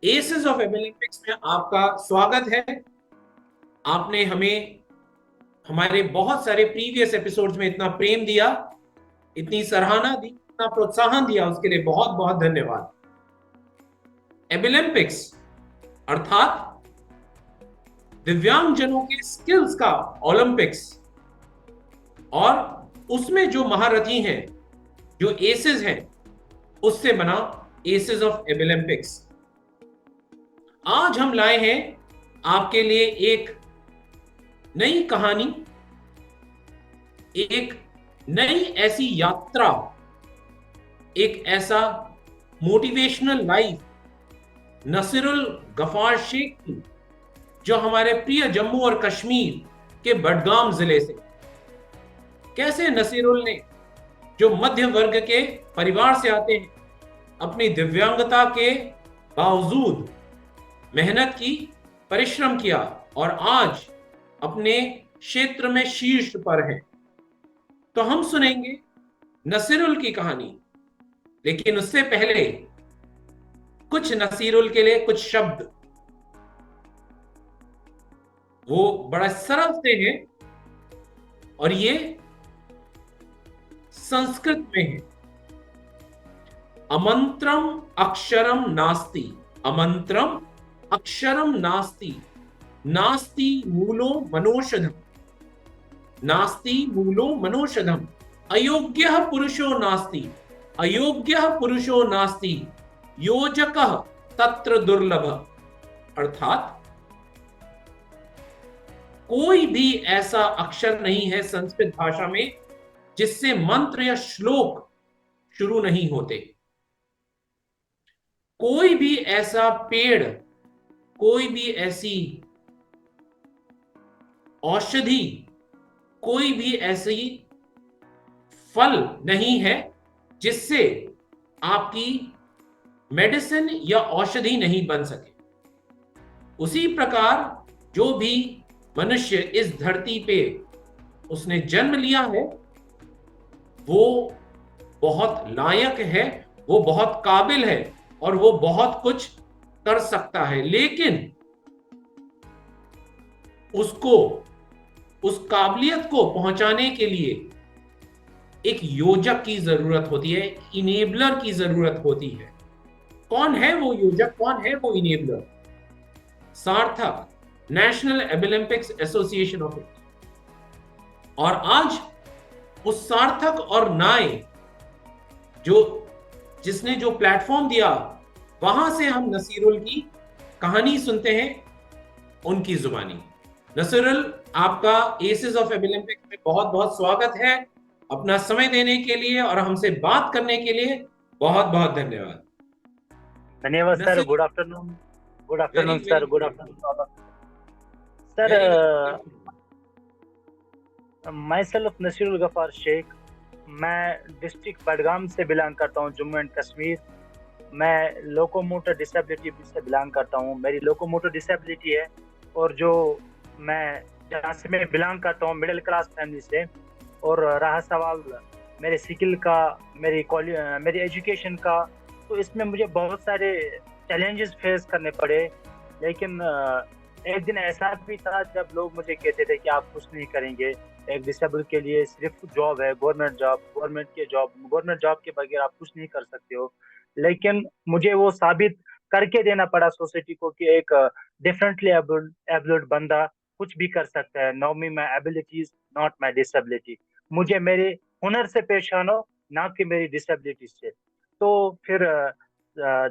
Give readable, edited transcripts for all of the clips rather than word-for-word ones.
Assess of Olympics में आपका स्वागत है। आपने हमें हमारे बहुत सारे प्रीवियस एपिसोड्स में इतना प्रेम दिया, इतनी सराहना दी, इतना प्रोत्साहन दिया, उसके लिए बहुत बहुत धन्यवाद। ओलंपिक्स अर्थात दिव्यांगजनों के स्किल्स का ओलंपिक्स, और उसमें जो महारथी हैं, जो एसेस हैं, उससे बना एसेस ऑफ ओलंपिक्स। आज हम लाए हैं आपके लिए एक नई कहानी, एक नई ऐसी यात्रा, एक ऐसा मोटिवेशनल लाइफ नसीरुल गफार शेख की, जो हमारे प्रिय जम्मू और कश्मीर के बडगाम जिले से। कैसे नसीरुल ने, जो मध्य वर्ग के परिवार से आते हैं, अपनी दिव्यांगता के बावजूद मेहनत की, परिश्रम किया और आज अपने क्षेत्र में शीर्ष पर हैं। तो हम सुनेंगे नसीरुल की कहानी, लेकिन उससे पहले कुछ नसीरुल के लिए कुछ शब्द। वो बड़ा सरल से हैं और ये संस्कृत में है। अमंत्रम अक्षरम नास्ति, अमंत्रम अक्षरम नास्ति, नास्ति मूलो मनोषधम, नास्ति मूलो मनोषधम, अयोग्यः पुरुषो नास्ति, अयोग्यः पुरुषो नास्ति, योजकः तत्र दुर्लभ। अर्थात कोई भी ऐसा अक्षर नहीं है संस्कृत भाषा में जिससे मंत्र या श्लोक शुरू नहीं होते। कोई भी ऐसा पेड़, कोई भी ऐसी औषधि, कोई भी ऐसी फल नहीं है जिससे आपकी मेडिसिन या औषधि नहीं बन सके। उसी प्रकार जो भी मनुष्य इस धरती पे उसने जन्म लिया है, वो बहुत लायक है, वो बहुत काबिल है और वो बहुत कुछ कर सकता है। लेकिन उसको, उस काबिलियत को पहुंचाने के लिए एक योजक की जरूरत होती है, इनेबलर की जरूरत होती है। कौन है वो योजक, कौन है वो इनेबलर? सार्थक, national Olympics association of India. और आज उस सार्थक और नाय, जो जिसने जो प्लेटफॉर्म दिया, वहां से हम नसीरुल की कहानी सुनते हैं, उनकी जुबानी। नसीरुल, आपका एसेस ऑफ ओलंपिक्स में बहुत बहुत स्वागत है। अपना समय देने के लिए और हमसे बात करने के लिए बहुत बहुत धन्यवाद। धन्यवाद sir. Nasirul, good afternoon. Good very afternoon sir. Very good good afternoon afternoon. Sir. Very very good afternoon. Myself Nasirul Gaffar Sheikh. मैं डिस्ट्रिक्ट बडगाम से बिलोंग करता हूँ, जम्मू एंड कश्मीर। मैं लोकोमोटर डिसेबिलिटी से बिलोंग करता हूँ, मेरी लोकोमोटर डिसेबिलिटी है। और जो मैं जहाँ से मैं बिलोंग करता हूँ, मिडिल क्लास फैमिली से। और रहा सवाल मेरे स्किल का, मेरी एजुकेशन का, तो इसमें मुझे बहुत सारे चैलेंजेस फेस करने पड़े। लेकिन एक दिन ऐसा भी था जब लोग मुझे कहते थे कि आप कुछ नहीं करेंगे, एक डिसेबल के लिए सिर्फ जॉब है, गवर्नमेंट जॉब, गवर्नमेंट जॉब के बगैर आप कुछ नहीं कर सकते हो। लेकिन मुझे वो साबित करके देना पड़ा सोसाइटी को कि एक डिफरेंटली एबल्ड बंदा कुछ भी कर सकता है। Now me my abilities, not my disability. मुझे मेरे हुनर से पहचानो, ना कि मेरी डिसेबिलिटी से। तो फिर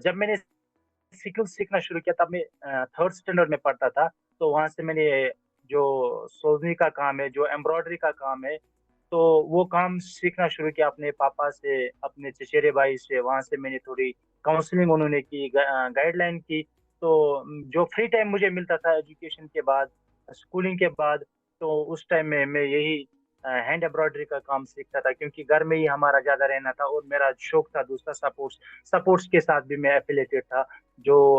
जब मैंने स्किल सीखना शुरू किया, तब मैं थर्ड स्टैंडर्ड में पढ़ता था। तो वहां से मैंने जो सोलनी का काम है, जो एम्ब्रॉयडरी का काम है, तो वो काम सीखना शुरू किया अपने पापा से, अपने चचेरे भाई से। वहां से मैंने थोड़ी काउंसलिंग उन्होंने की, गाइडलाइन की। तो जो फ्री टाइम मुझे मिलता था एजुकेशन के बाद, स्कूलिंग के बाद, तो उस टाइम में मैं यही हैंड एम्ब्रॉयडरी का काम सीखता था, क्योंकि घर में ही हमारा ज्यादा रहना था। और मेरा शौक था दूसरा, स्पोर्ट्स। स्पोर्ट्स के साथ भी मैं एफिलेटेड था। जो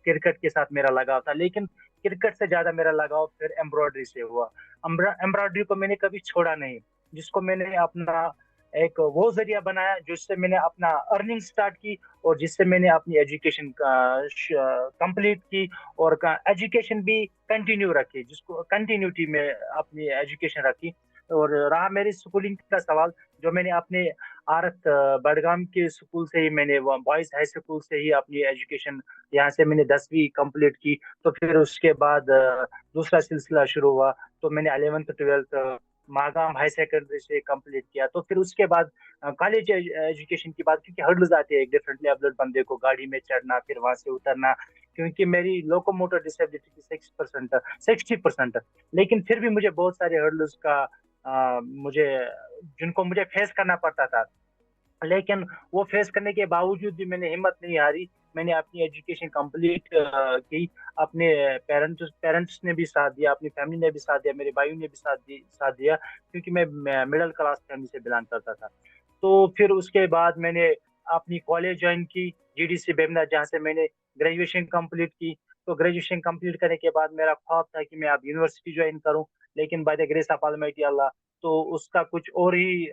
क्रिकेट के साथ मेरा लगाव था, लेकिन क्रिकेट से ज्यादा मेरा लगाव फिर एम्ब्रॉयडरी से हुआ। एम्ब्रॉयडरी को मैंने कभी छोड़ा नहीं, जिसको मैंने अपना एक वो जरिया बनाया जिससे मैंने अपना अर्निंग स्टार्ट की, और जिससे मैंने अपनी एजुकेशन कंप्लीट की, और एजुकेशन भी कंटिन्यू रखी, जिसको कंटिन्यूटी में अपनी एजुकेशन रखी। और रहा मेरी स्कूलिंग का सवाल, जो मैंने अपने आरत बडगाम के स्कूल से ही, मैंने बॉयज हाई स्कूल से ही अपनी एजुकेशन, यहाँ से मैंने 10वीं कंप्लीट की। तो फिर उसके बाद दूसरा सिलसिला शुरू हुआ, तो मैंने 11th 12th Magam high secondary से कंप्लीट किया। तो फिर उसके बाद कॉलेज एजुकेशन की बात, क्योंकि हर्डल्स आते हैं एक डिफरेंट लेवल बंदे को, गाड़ी में चढ़ना फिर वहां से उतरना, क्योंकि मेरी लोकोमोटर डिसेबिलिटी की 60% लेकिन फिर भी मुझे बहुत सारे हर्डल्स का मुझे जिनको मुझे फेस करना पड़ता था। लेकिन वो फेस करने के बावजूद भी मैंने हिम्मत नहीं हारी, मैंने अपनी एजुकेशन कंप्लीट की। अपने पेरेंट्स पेरेंट्स ने भी साथ दिया, अपनी फैमिली ने भी साथ दिया, मेरे भाइयों ने भी साथ दिया, क्योंकि मैं मिडिल क्लास फैमिली से बिलोंग करता था। तो फिर उसके बाद मैंने अपनी कॉलेज ज्वाइन की, जीडीसी बेमना, जहाँ से मैंने ग्रेजुएशन कंप्लीट की। तो ग्रेजुएशन कंप्लीट करने के बाद मेरा ख्वाब था कि मैं अब यूनिवर्सिटी ज्वाइन करूं, लेकिन by the grace of almighty Allah, तो उसका कुछ और ही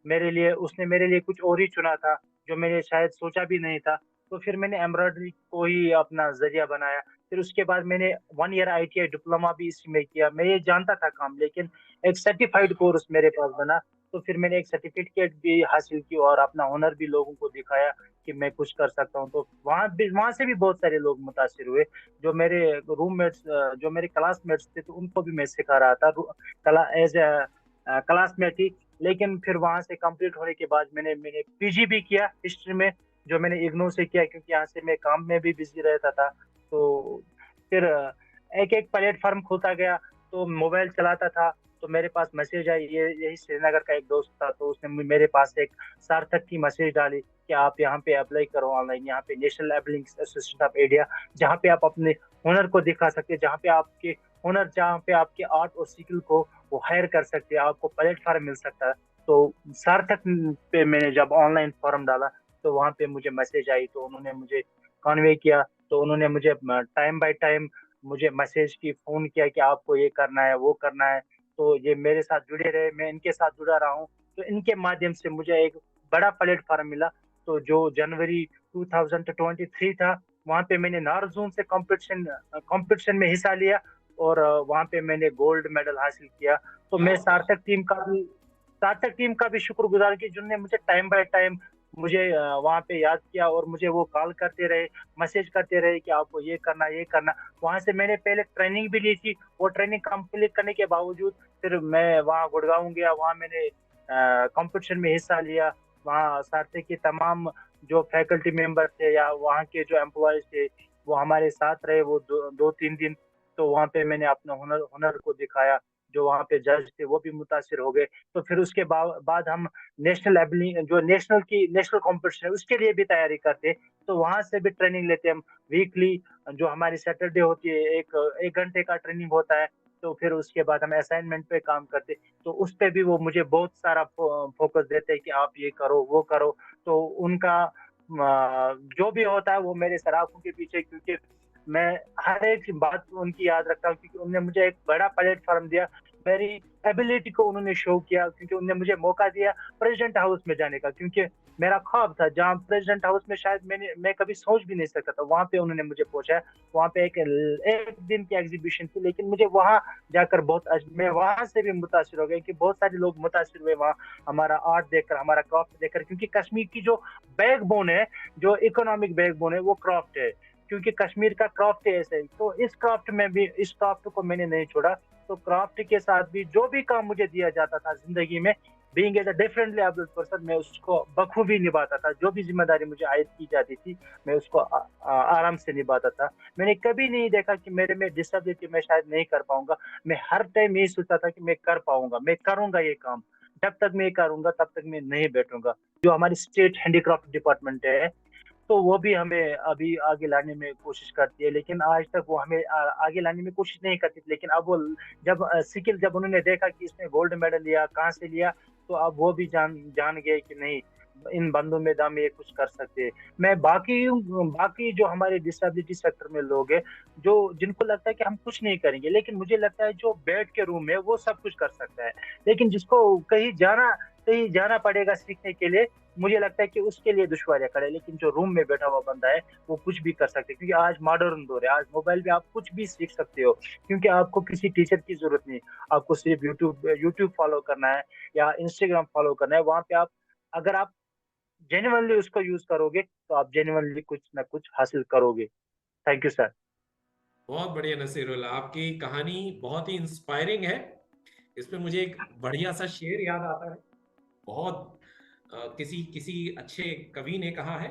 मेरे लिए उसने मेरे लिए कुछ और ही चुना था, जो मैंने शायद सोचा भी नहीं था। तो फिर मैंने एम्ब्रॉयडरी को ही अपना जरिया बनाया। फिर उसके बाद मैंने 1 ईयर आईटीआई डिप्लोमा भी इसी में किया। मैं ये जानता था काम, लेकिन एक सर्टिफाइड कोर्स मेरे पास बना। तो फिर मैंने एक सर्टिफिकेट भी हासिल की और अपना हुनर भी लोगों को दिखाया कि मैं कुछ कर सकता हूँ। तो वहां से भी बहुत सारे लोग मुतासिर हुए। जो मेरे रूममेट्स, जो मेरे क्लासमेट्स थे, तो उनको भी मैं सिखा रहा था कला एज ए क्लासमेट ही। लेकिन फिर वहां से कंप्लीट होने के बाद मैंने मैंने पीजी भी किया हिस्ट्री में, जो मैंने इग्नू से किया, क्योंकि यहाँ से मैं काम में भी बिजी रहता था। तो फिर एक एक प्लेटफॉर्म खुलता गया, तो मोबाइल चलाता था, तो मेरे पास मैसेज आई। ये यही श्रीनगर का एक दोस्त था, तो उसने मेरे पास एक सार्थक की मैसेज डाली कि आप यहाँ पे अप्लाई करो ऑनलाइन, यहाँ पे नेशनल एबलिंग एसोसिएशन ऑफ इंडिया, जहाँ पे आप अपने हुनर को दिखा सकते हैं, जहाँ पे आपके हुनर, जहाँ पे आपके आर्ट और स्किल को वो हायर कर सकते हैं, आपको प्लेटफॉर्म मिल सकता है। तो सार्थक पे मैंने जब ऑनलाइन फॉर्म डाला, तो वहाँ पे मुझे मैसेज आई, तो उन्होंने मुझे कॉन्वे किया। तो उन्होंने मुझे टाइम बाय टाइम मुझे मैसेज की, फोन किया कि आपको ये करना है, वो करना है। तो ये मेरे साथ जुड़े रहे, मैं इनके साथ जुड़ा रहा हूँ। तो इनके माध्यम से मुझे एक बड़ा प्लेटफॉर्म मिला। तो जो जनवरी 2023 था, वहाँ पे मैंने नारजून से कंपटीशन कंपटीशन में हिस्सा लिया, और वहाँ पे मैंने गोल्ड मेडल हासिल किया। तो क्या मैं बात। सार्थक टीम का भी शुक्रगुजार कि जिनने मुझे टाइम बाय टाइम मुझे वहाँ पे याद किया, और मुझे वो कॉल करते रहे, मैसेज करते रहे कि आपको ये करना, ये करना। वहाँ से मैंने पहले ट्रेनिंग भी ली थी। वो ट्रेनिंग कंप्लीट करने के बावजूद फिर मैं वहाँ गुड़गांव गया, वहाँ मैंने कंपटीशन में हिस्सा लिया। वहाँ सार्थक के तमाम जो फैकल्टी मेंबर थे या वहाँ के जो एम्प्लॉयज थे, वो हमारे साथ रहे, वो 2-3 दिन। तो वहाँ पे मैंने अपना हुनर हुनर को दिखाया। जो वहाँ पे जज थे वो भी मुतासिर हो गए। तो फिर उसके बाद हम नेशनल लेवलिंग, जो नेशनल कंपटीशन है, उसके लिए भी तैयारी करते। तो वहाँ से भी ट्रेनिंग लेते हम वीकली। जो हमारी सैटरडे होती है, एक 1 घंटे का ट्रेनिंग होता है। तो फिर उसके बाद हम असाइनमेंट पे काम करते। तो उस पे भी वो मुझे बहुत सारा फोकस देते हैं कि आप ये करो, वो करो। तो उनका जो भी होता है वो मेरे सराखों के पीछे, क्योंकि मैं हर एक बात उनकी याद रखता हूँ, क्योंकि उन्होंने मुझे एक बड़ा प्लेटफॉर्म दिया। मेरी एबिलिटी को उन्होंने शो किया, क्योंकि उन्होंने मुझे मौका दिया प्रेसिडेंट हाउस में जाने का, क्योंकि मेरा ख्वाब था जहाँ प्रेसिडेंट हाउस में शायद मैं कभी सोच भी नहीं सकता था। वहां पे उन्होंने मुझे पहुंचाया। वहां पे एक दिन की एग्जीबिशन थी, लेकिन मुझे वहां जाकर मैं वहां से भी मुतासिर हो गया, कि बहुत सारे लोग मुतासिर हुए वहाँ हमारा आर्ट देखकर, हमारा क्राफ्ट देखकर। क्योंकि कश्मीर की जो बैकबोन है, जो इकोनॉमिक बैकबोन है, वो क्राफ्ट है। क्योंकि कश्मीर का क्राफ्ट है ऐसे ही। तो इस क्राफ्ट को मैंने नहीं छोड़ा। तो क्राफ्ट के साथ भी जो भी काम मुझे दिया जाता था जिंदगी में, being as a differently abled person, मैं उसको बखूबी निभाता था। जो भी जिम्मेदारी मुझे आयद की जाती थी, मैं उसको आराम से निभाता था। मैंने कभी नहीं देखा कि मेरे में डिसेबिलिटी, मैं शायद नहीं कर पाऊंगा। मैं हर टाइम यही सोचता था कि मैं कर पाऊंगा, मैं करूंगा ये काम। जब तक मैं करूंगा तब तक मैं नहीं बैठूंगा। जो हमारी स्टेट हैंडीक्राफ्ट डिपार्टमेंट है, तो वो भी हमें अभी आगे लाने में कोशिश करती है, लेकिन आज तक वो हमें आगे लाने में कोशिश नहीं करती थी। लेकिन अब वो जब सिकिल, जब उन्होंने देखा कि इसने गोल्ड मेडल लिया, कहाँ से लिया, तो अब वो भी जान जान गए कि नहीं, इन बंदों में दम, ये कुछ कर सकते हैं। मैं बाकी जो हमारे डिसेबिलिटी सेक्टर में लोग हैं, जो जिनको लगता है कि हम कुछ नहीं करेंगे, लेकिन मुझे लगता है जो बेड के रूम में वो सब कुछ कर सकता है। लेकिन जिसको कहीं जाना कहीं जाना पड़ेगा सीखने के लिए, मुझे लगता है कि उसके लिए दुश्वारियां खड़े। लेकिन जो रूम में बैठा हुआ बंदा है वो कुछ भी कर सकते हैं, क्योंकि आज मॉडर्न दौर है, आज मोबाइल पे आप कुछ भी सीख सकते हो, क्योंकि आपको किसी टीचर की जरूरत नहीं। आपको सिर्फ यूट्यूब यूट्यूब फॉलो करना है या इंस्टाग्राम फॉलो करना है। वहां पे आप, अगर आप जेन्युइनली उसको यूज करोगे तो आप जेन्युइनली कुछ ना कुछ हासिल करोगे। Thank you sir. बहुत बढ़िया नसीरुल्लाह, आपकी कहानी बहुत ही इंस्पायरिंग है। इस पे मुझे एक बढ़िया सा शेर याद आता है। बहुत किसी किसी अच्छे कवि ने कहा है,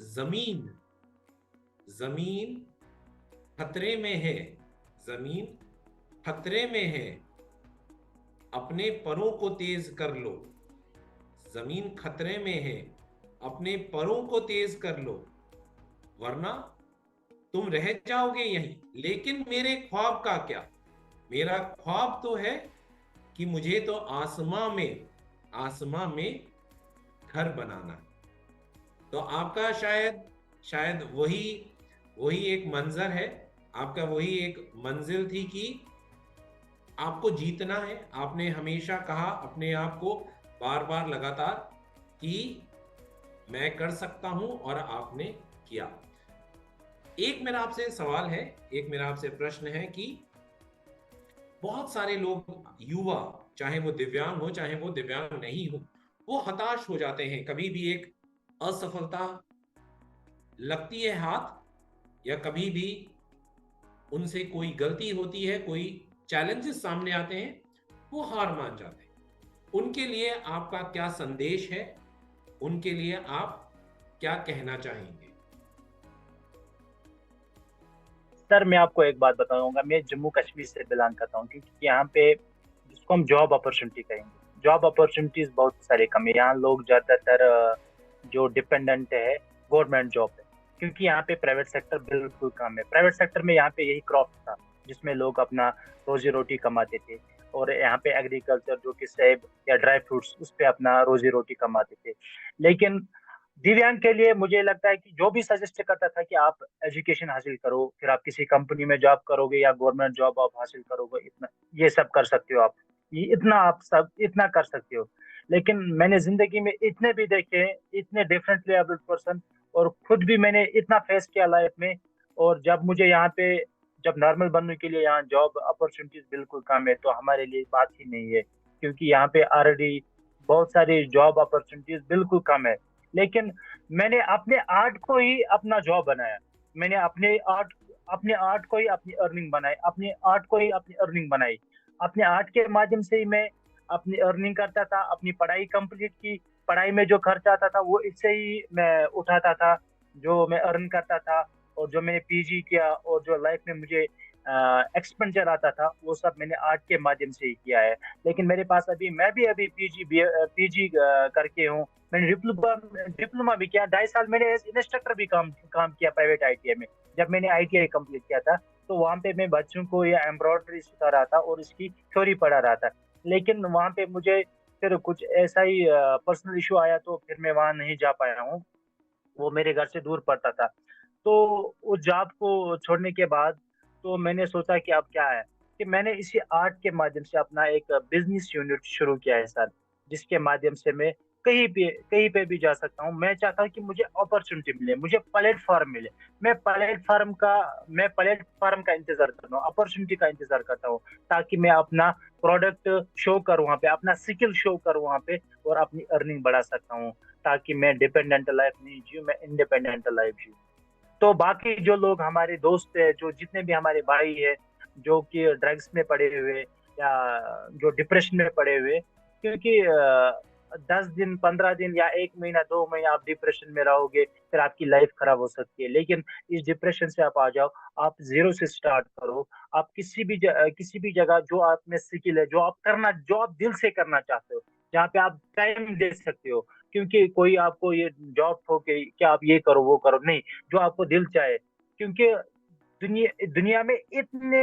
जमीन जमीन खतरे में है, जमीन खतरे में है, अपने परों को तेज कर लो। जमीन खतरे में है, अपने परों को तेज कर लो, वरना तुम रह जाओगे यहीं। लेकिन मेरे ख्वाब का क्या? मेरा ख्वाब तो है कि मुझे तो आसमां में घर बनाना है। तो आपका शायद शायद वही वही एक मंजर है, आपका वही एक मंजिल थी कि आपको जीतना है। आपने हमेशा कहा अपने आप को, बार बार लगातार, कि मैं कर सकता हूं, और आपने किया। एक मेरा आपसे सवाल है, एक मेरा आपसे प्रश्न है कि बहुत सारे लोग, युवा, चाहे वो दिव्यांग हो चाहे वो दिव्यांग नहीं हो, वो हताश हो जाते हैं। कभी भी एक असफलता लगती है हाथ, या कभी भी उनसे कोई गलती होती है, कोई चैलेंजेस सामने आते हैं, वो हार मान जाते हैं। उनके लिए आपका क्या संदेश है? उनके लिए आप क्या कहना चाहेंगे? सर मैं आपको एक बात बताऊंगा, मैं जम्मू कश्मीर से बिलोंग करता हूँ, क्योंकि यहाँ पे जिसको हम जॉब अपॉर्चुनिटी कहेंगे, जॉब अपॉर्चुनिटीज बहुत सारे कम है। यहाँ लोग ज्यादातर जो डिपेंडेंट है गवर्नमेंट जॉब है, क्योंकि यहाँ पे प्राइवेट सेक्टर बिल्कुल कम है। प्राइवेट सेक्टर में यहाँ पे यही क्रॉप था जिसमें लोग अपना रोजी रोटी कमाते थे, और यहाँ पे एग्रीकल्चर जो कि सेब या ड्राई फ्रूट्स, उस पे अपना रोजी रोटी कमाते थे। लेकिन दिव्यांग के लिए मुझे लगता है कि जो भी सजेस्ट करता था कि आप एजुकेशन हासिल करो, फिर आप किसी कंपनी में जॉब करोगे या गवर्नमेंट जॉब आप हासिल करोगे, इतना ये सब कर सकते हो आप, ये इतना आप सब इतना कर सकते हो। लेकिन मैंने जिंदगी में इतने भी देखे हैं, इतने डिफरेंटली एबल्ड पर्सन, और खुद भी मैंने इतना फेस किया लाइफ में। और जब मुझे यहाँ पे, जब नॉर्मल बनने के लिए यहाँ जॉब अपॉर्चुनिटीज बिल्कुल कम है, तो हमारे लिए बात ही नहीं है, क्योंकि यहाँ पे ऑलरेडी बहुत सारी जॉब अपॉर्चुनिटीज बिल्कुल कम है। लेकिन मैंने अपने आर्ट को ही अपना जॉब बनाया। मैंने अपने आर्ट को ही अपनी अर्निंग बनाई, अपने आर्ट को ही अपनी अर्निंग बनाई। अपने आर्ट के माध्यम से ही मैं अपनी अर्निंग करता था, अपनी पढ़ाई कंप्लीट की। पढ़ाई में जो खर्च आता था वो इससे ही मैं उठाता था, जो मैं अर्न करता था। और जो मैंने पीजी किया और जो लाइफ में मुझे एक्सपेंडिचर आता था, वो सब मैंने आर्ट के माध्यम से ही किया है। लेकिन मेरे पास अभी, मैं भी अभी पीजी करके हूँ। मैंने डिप्लोमा डिप्लोमा भी किया, 2.5 साल मैंने एज इंस्ट्रक्टर भी काम किया प्राइवेट आईटीआई में। जब मैंने आईटीआई कंप्लीट किया था, तो वहाँ पे मैं बच्चों को ये एम्ब्रॉयडरी सिखा रहा था और इसकी थ्योरी पढ़ा रहा था। लेकिन वहाँ पे मुझे फिर कुछ ऐसा ही पर्सनल इशू आया, तो फिर मैं वहाँ नहीं जा पाया हूँ। वो मेरे घर से दूर पड़ता था। तो उस जॉब को छोड़ने के बाद तो मैंने सोचा कि अब क्या है, कि मैंने इसी आर्ट के माध्यम से अपना एक बिजनेस यूनिट शुरू किया है सर, जिसके माध्यम से मैं कहीं पे भी जा सकता हूँ। मैं चाहता हूँ कि मुझे अपॉर्चुनिटी मिले, मुझे प्लेटफॉर्म मिले। मैं प्लेटफॉर्म का इंतजार करता हूँ, अपॉर्चुनिटी का इंतजार करता हूँ, ताकि मैं अपना प्रोडक्ट शो करूँ वहाँ पे, अपना स्किल शो करूँ वहाँ पे, और अपनी अर्निंग बढ़ा सकता हूँ, ताकि मैं डिपेंडेंट लाइफ नहीं जीऊँ, मैं इंडिपेंडेंट लाइफ जीऊँ। तो बाकी जो लोग हमारे दोस्त है, जो जितने भी हमारे भाई है, जो कि ड्रग्स में पड़े हुए या जो डिप्रेशन में पड़े हुए, क्योंकि 10 दिन 15 दिन या 1 महीना 2 महीना आप डिप्रेशन में रहोगे, फिर आपकी लाइफ खराब हो सकती है। लेकिन इस डिप्रेशन से आप आ जाओ, आप जीरो से स्टार्ट करो। आप किसी भी जगह जो आप में स्किल है, जो आप दिल से करना चाहते हो, जहाँ पे आप टाइम दे सकते हो। क्योंकि कोई आपको ये जॉब ठोके कि आप ये करो वो करो, नहीं, जो आपको दिल चाहे। क्योंकि दुनिया दुनिया में इतने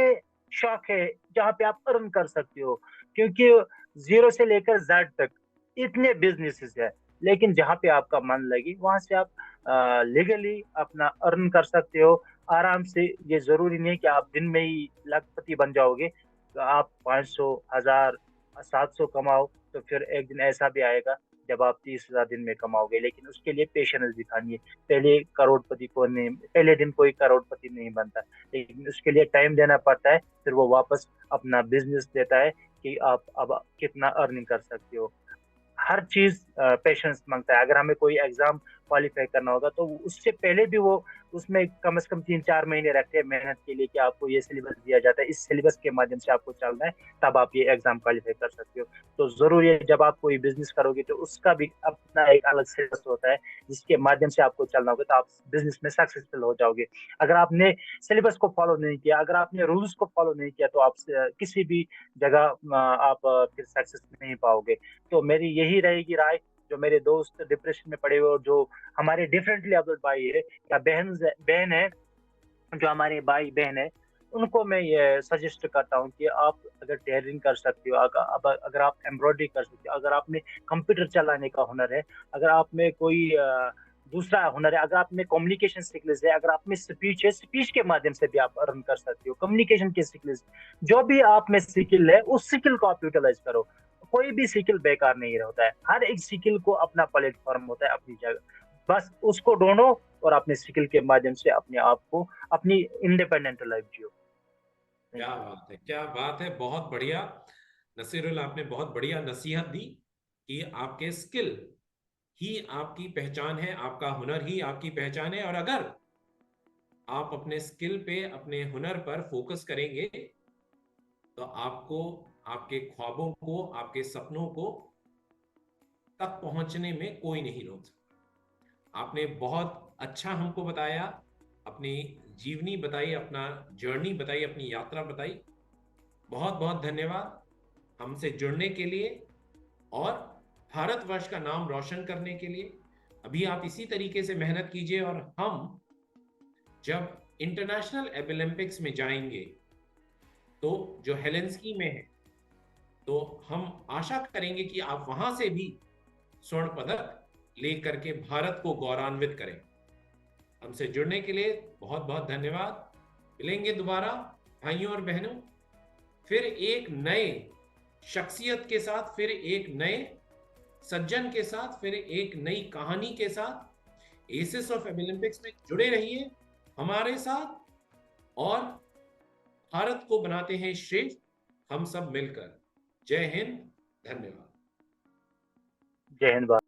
शौक है जहाँ पे आप अर्न कर सकते हो, क्योंकि जीरो से लेकर जेड तक इतने बिजनेसेस है। लेकिन जहाँ पे आपका मन लगे वहां से आप लीगली अपना अर्न कर सकते हो आराम से। ये जरूरी नहीं कि आप दिन में ही लखपति बन जाओगे। तो आप 500 1000 700 कमाओ, तो फिर एक दिन ऐसा भी आएगा जब आप 30,000 दिन में कमाओगे, लेकिन उसके लिए पेशेंस दिखानी है। पहले दिन कोई करोड़पति नहीं बनता, लेकिन उसके लिए टाइम देना पड़ता है, फिर वो वापस अपना बिजनेस देता है कि आप अब कितना अर्निंग कर सकते हो। हर चीज पेशेंस मांगता है। अगर हमें कोई एग्जाम क्वालिफाई करना होगा तो उससे पहले भी वो उसमें कम से कम 3-4 महीने रखते हैं मेहनत के लिए कि आपको ये सिलेबस दिया जाता है, इस सिलेबस के माध्यम से आपको चलना है, तब आप ये एग्जाम क्वालिफाई कर सकते हो। तो जरूरी है जब आप कोई बिजनेस करोगे तो उसका भी अपना एक अलग सिलेबस होता है जिसके माध्यम से आपको चलना होगा, तो आप बिजनेस में सक्सेसफुल हो जाओगे। अगर आपने सिलेबस को फॉलो नहीं किया, अगर आपने रूल्स को फॉलो नहीं किया, तो आप किसी भी जगह आप फिर सक्सेस नहीं पाओगे। तो मेरी यही रहेगी राय। जो मेरे दोस्त डिप्रेशन में पड़े हुए और जो हमारे डिफरेंटली एबल्ड भाई है या बहन है, जो हमारे भाई बहन है, उनको मैं ये सजेस्ट करता हूँ कि आप अगर टेलरिंग कर सकते हो, अगर आप एम्ब्रॉयडरी कर सकते हो, अगर आप में कंप्यूटर चलाने का हुनर है, अगर आप में कोई दूसरा हुनर है, अगर आप में कम्युनिकेशन स्किल्स है, अगर आप में स्पीच है, स्पीच के माध्यम से भी आप अर्न कर सकते हो, कम्युनिकेशन की स्किल्स, जो भी आप में स्किल है उस स्किल को आप यूटिलाइज करो। कोई भी स्किल बेकार नहीं होता है, हर एक स्किल को अपना प्लेटफॉर्म होता है अपनी जगह, बस उसको ढूंढो और अपने स्किल के माध्यम से अपने आप को अपनी इंडिपेंडेंट लाइफ जियो। थैंक क्या यू। बात है, क्या बात है, बहुत बढ़िया। नसीरुल, आपने बहुत बढ़िया नसीहत दी कि आपके स्किल ही आपकी पहचान है, आपका हुनर ही आपकी पहचान है, और अगर आप अपने स्किल पे, अपने हुनर पर फोकस करेंगे तो आपको आपके ख्वाबों को, आपके सपनों को तक पहुंचने में कोई नहीं रोक सकता। आपने बहुत अच्छा हमको बताया, अपनी जीवनी बताई, अपना जर्नी बताई, अपनी यात्रा बताई। बहुत बहुत धन्यवाद हमसे जुड़ने के लिए और भारतवर्ष का नाम रोशन करने के लिए। अभी आप इसी तरीके से मेहनत कीजिए, और हम जब इंटरनेशनल ओलंपिक्स में जाएंगे, तो जो हेलेंस्की में है, तो हम आशा करेंगे कि आप वहां से भी स्वर्ण पदक लेकर के भारत को गौरवान्वित करें। हमसे जुड़ने के लिए बहुत बहुत धन्यवाद। मिलेंगे दोबारा भाइयों और बहनों, फिर एक नए शख्सियत के साथ, फिर एक नए सज्जन के साथ, फिर एक नई कहानी के साथ। एसेस ऑफ ओलंपिक्स में जुड़े रहिए हमारे साथ, और भारत को बनाते हैं श्रेष्ठ हम सब मिलकर। जय हिंद, धन्यवाद। जय हिंद।